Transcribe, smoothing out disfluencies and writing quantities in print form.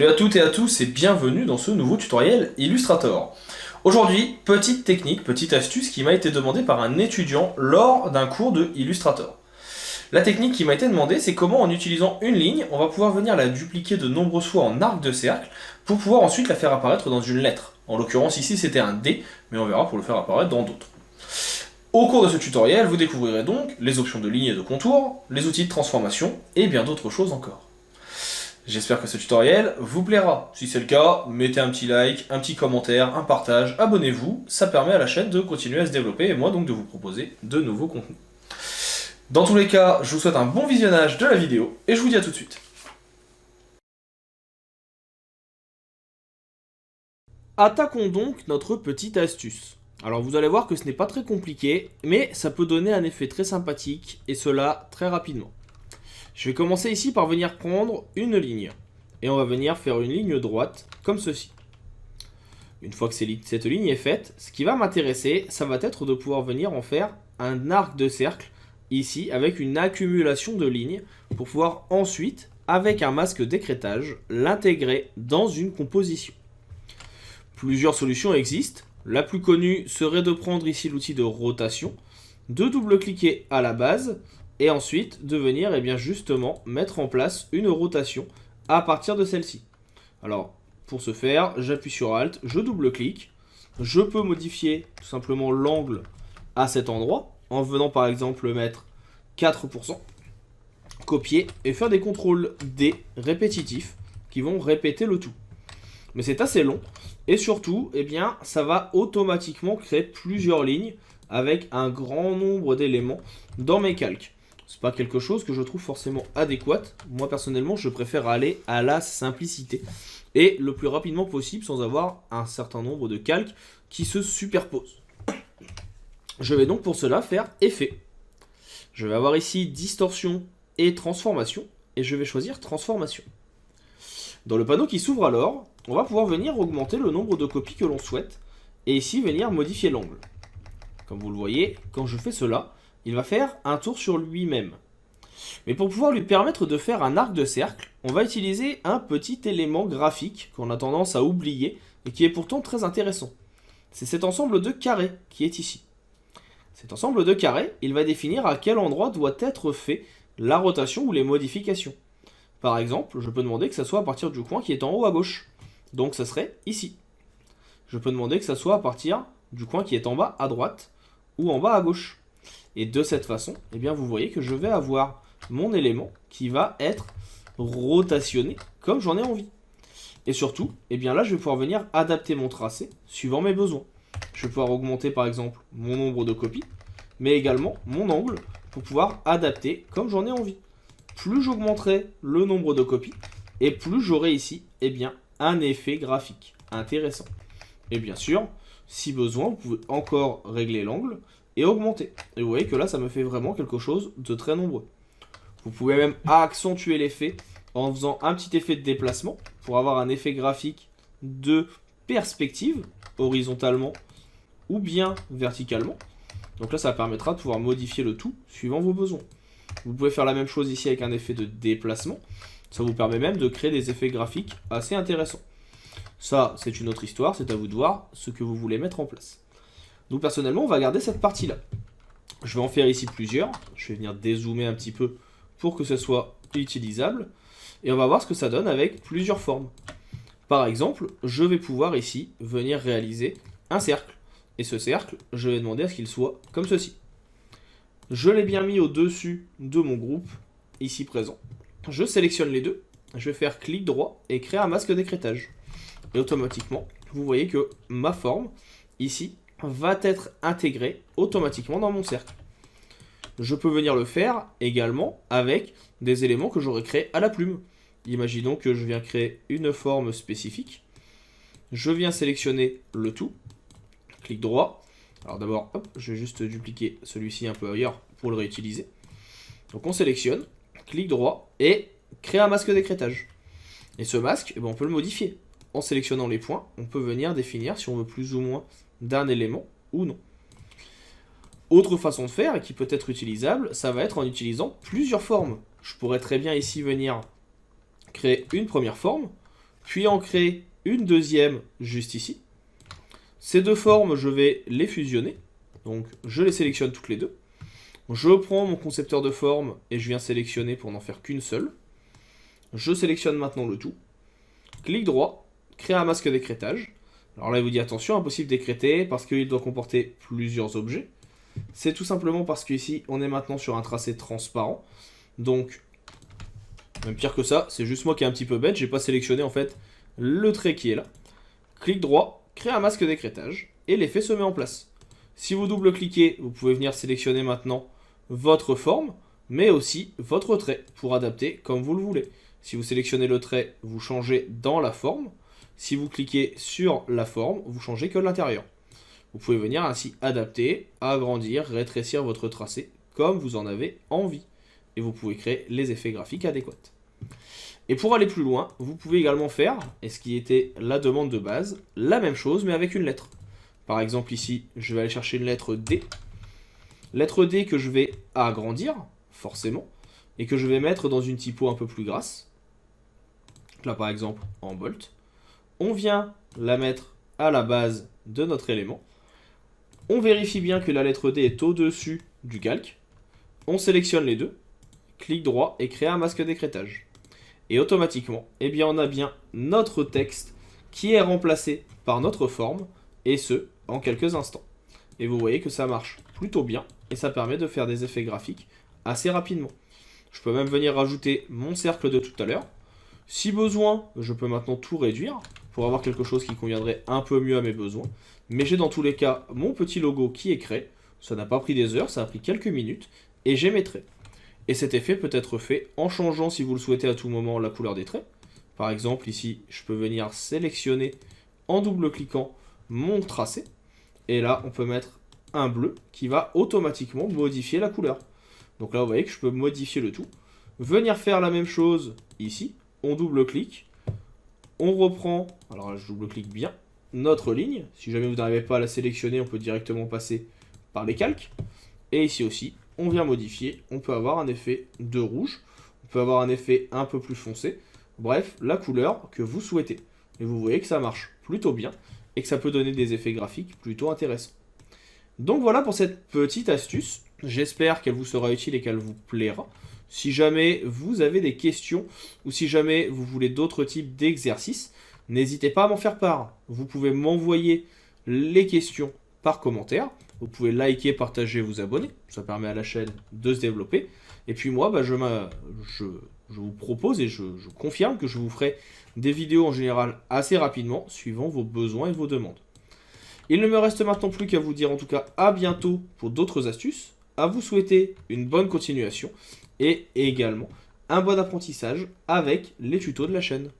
Salut à toutes et à tous et bienvenue dans ce nouveau tutoriel Illustrator. Aujourd'hui, petite technique, petite astuce qui m'a été demandée par un étudiant lors d'un cours de Illustrator. La technique qui m'a été demandée, c'est comment en utilisant une ligne, on va pouvoir venir la dupliquer de nombreuses fois en arc de cercle pour pouvoir ensuite la faire apparaître dans une lettre. En l'occurrence ici c'était un D, mais on verra pour le faire apparaître dans d'autres. Au cours de ce tutoriel, vous découvrirez donc les options de ligne et de contour, les outils de transformation et bien d'autres choses encore. J'espère que ce tutoriel vous plaira. Si c'est le cas, mettez un petit like, un petit commentaire, un partage, abonnez-vous. Ça permet à la chaîne de continuer à se développer et moi donc de vous proposer de nouveaux contenus. Dans tous les cas, je vous souhaite un bon visionnage de la vidéo et je vous dis à tout de suite. Attaquons donc notre petite astuce. Alors vous allez voir que ce n'est pas très compliqué, mais ça peut donner un effet très sympathique et cela très rapidement. Je vais commencer ici par venir prendre une ligne. Et on va venir faire une ligne droite, comme ceci. Une fois que cette ligne est faite, ce qui va m'intéresser, ça va être de pouvoir venir en faire un arc de cercle, ici, avec une accumulation de lignes, pour pouvoir ensuite, avec un masque d'écrêtage, l'intégrer dans une composition. Plusieurs solutions existent. La plus connue serait de prendre ici l'outil de rotation, de double-cliquer à la base, et ensuite de venir justement mettre en place une rotation à partir de celle-ci. Alors pour ce faire, j'appuie sur Alt, je double-clique, je peux modifier tout simplement l'angle à cet endroit en venant par exemple mettre 4%, copier et faire des CTRL D répétitifs qui vont répéter le tout. Mais c'est assez long et surtout ça va automatiquement créer plusieurs lignes avec un grand nombre d'éléments dans mes calques. C'est pas quelque chose que je trouve forcément adéquat. Moi personnellement, je préfère aller à la simplicité et le plus rapidement possible sans avoir un certain nombre de calques qui se superposent. Je vais donc pour cela faire effet. Je vais avoir ici distorsion et transformation et je vais choisir transformation. Dans le panneau qui s'ouvre alors, on va pouvoir venir augmenter le nombre de copies que l'on souhaite et ici venir modifier l'angle. Comme vous le voyez, quand je fais cela, il va faire un tour sur lui-même. Mais pour pouvoir lui permettre de faire un arc de cercle, on va utiliser un petit élément graphique qu'on a tendance à oublier et qui est pourtant très intéressant. C'est cet ensemble de carrés qui est ici. Cet ensemble de carrés, il va définir à quel endroit doit être fait la rotation ou les modifications. Par exemple, je peux demander que ça soit à partir du coin qui est en haut à gauche. Donc ça serait ici. Je peux demander que ça soit à partir du coin qui est en bas à droite ou en bas à gauche. Et de cette façon, vous voyez que je vais avoir mon élément qui va être rotationné comme j'en ai envie. Et surtout, là, je vais pouvoir venir adapter mon tracé suivant mes besoins. Je vais pouvoir augmenter par exemple mon nombre de copies, mais également mon angle pour pouvoir adapter comme j'en ai envie. Plus j'augmenterai le nombre de copies, et plus j'aurai ici un effet graphique intéressant. Et bien sûr, si besoin, vous pouvez encore régler l'angle et augmenter. Et vous voyez que là, ça me fait vraiment quelque chose de très nombreux. Vous pouvez même accentuer l'effet en faisant un petit effet de déplacement pour avoir un effet graphique de perspective, horizontalement ou bien verticalement. Donc là, ça permettra de pouvoir modifier le tout suivant vos besoins. Vous pouvez faire la même chose ici avec un effet de déplacement. Ça vous permet même de créer des effets graphiques assez intéressants. Ça, c'est une autre histoire, c'est à vous de voir ce que vous voulez mettre en place. Nous, personnellement, on va garder cette partie-là. Je vais en faire ici plusieurs. Je vais venir dézoomer un petit peu pour que ce soit utilisable. Et on va voir ce que ça donne avec plusieurs formes. Par exemple, je vais pouvoir ici venir réaliser un cercle. Et ce cercle, je vais demander à ce qu'il soit comme ceci. Je l'ai bien mis au-dessus de mon groupe, ici présent. Je sélectionne les deux. Je vais faire clic droit et créer un masque d'écrêtage. Et automatiquement, vous voyez que ma forme, ici, va être intégré automatiquement dans mon cercle. Je peux venir le faire également avec des éléments que j'aurais créés à la plume. Imaginons que je viens créer une forme spécifique. Je viens sélectionner le tout. Clic droit. Alors d'abord, je vais juste dupliquer celui-ci un peu ailleurs pour le réutiliser. Donc on sélectionne, clic droit et créer un masque d'écrêtage. Et ce masque, on peut le modifier. En sélectionnant les points, on peut venir définir si on veut plus ou moins d'un élément ou non. Autre façon de faire, et qui peut être utilisable, ça va être en utilisant plusieurs formes. Je pourrais très bien ici venir créer une première forme, puis en créer une deuxième juste ici. Ces deux formes, je vais les fusionner. Donc je les sélectionne toutes les deux. Je prends mon concepteur de forme et je viens sélectionner pour n'en faire qu'une seule. Je sélectionne maintenant le tout. Clic droit, créer un masque d'écrêtage. Alors là, il vous dit attention, impossible d'écrêter parce qu'il doit comporter plusieurs objets. C'est tout simplement parce qu'ici, on est maintenant sur un tracé transparent. Donc, même pire que ça, c'est juste moi qui est un petit peu bête. J'ai pas sélectionné en fait le trait qui est là. Clic droit, créer un masque d'écrêtage et l'effet se met en place. Si vous double-cliquez, vous pouvez venir sélectionner maintenant votre forme, mais aussi votre trait pour adapter comme vous le voulez. Si vous sélectionnez le trait, vous changez dans la forme. Si vous cliquez sur la forme, vous changez que l'intérieur. Vous pouvez venir ainsi adapter, agrandir, rétrécir votre tracé comme vous en avez envie. Et vous pouvez créer les effets graphiques adéquats. Et pour aller plus loin, vous pouvez également faire, et ce qui était la demande de base, la même chose mais avec une lettre. Par exemple ici, je vais aller chercher une lettre D. Lettre D que je vais agrandir, forcément, et que je vais mettre dans une typo un peu plus grasse. Là par exemple en bold. On vient la mettre à la base de notre élément. On vérifie bien que la lettre D est au-dessus du calque. On sélectionne les deux. Clic droit et créer un masque d'écrêtage. Et automatiquement, eh bien, on a bien notre texte qui est remplacé par notre forme, et ce, en quelques instants. Et vous voyez que ça marche plutôt bien, et ça permet de faire des effets graphiques assez rapidement. Je peux même venir rajouter mon cercle de tout à l'heure. Si besoin, je peux maintenant tout réduire, pour avoir quelque chose qui conviendrait un peu mieux à mes besoins. Mais j'ai dans tous les cas mon petit logo qui est créé. Ça n'a pas pris des heures, ça a pris quelques minutes, et j'ai mes traits. Et cet effet peut être fait en changeant, si vous le souhaitez à tout moment, la couleur des traits. Par exemple, ici, je peux venir sélectionner en double-cliquant mon tracé. Et là, on peut mettre un bleu qui va automatiquement modifier la couleur. Donc là, vous voyez que je peux modifier le tout. Venir faire la même chose ici. On double-clique. On reprend, alors là, je double-clique bien, notre ligne. Si jamais vous n'arrivez pas à la sélectionner, on peut directement passer par les calques. Et ici aussi, on vient modifier, on peut avoir un effet de rouge, on peut avoir un effet un peu plus foncé, bref, la couleur que vous souhaitez. Et vous voyez que ça marche plutôt bien et que ça peut donner des effets graphiques plutôt intéressants. Donc voilà pour cette petite astuce, j'espère qu'elle vous sera utile et qu'elle vous plaira. Si jamais vous avez des questions ou si jamais vous voulez d'autres types d'exercices, n'hésitez pas à m'en faire part. Vous pouvez m'envoyer les questions par commentaire. Vous pouvez liker, partager, vous abonner. Ça permet à la chaîne de se développer. Et puis moi, je vous propose et je confirme que je vous ferai des vidéos en général assez rapidement, suivant vos besoins et vos demandes. Il ne me reste maintenant plus qu'à vous dire en tout cas à bientôt pour d'autres astuces, à vous souhaiter une bonne continuation et également un bon apprentissage avec les tutos de la chaîne.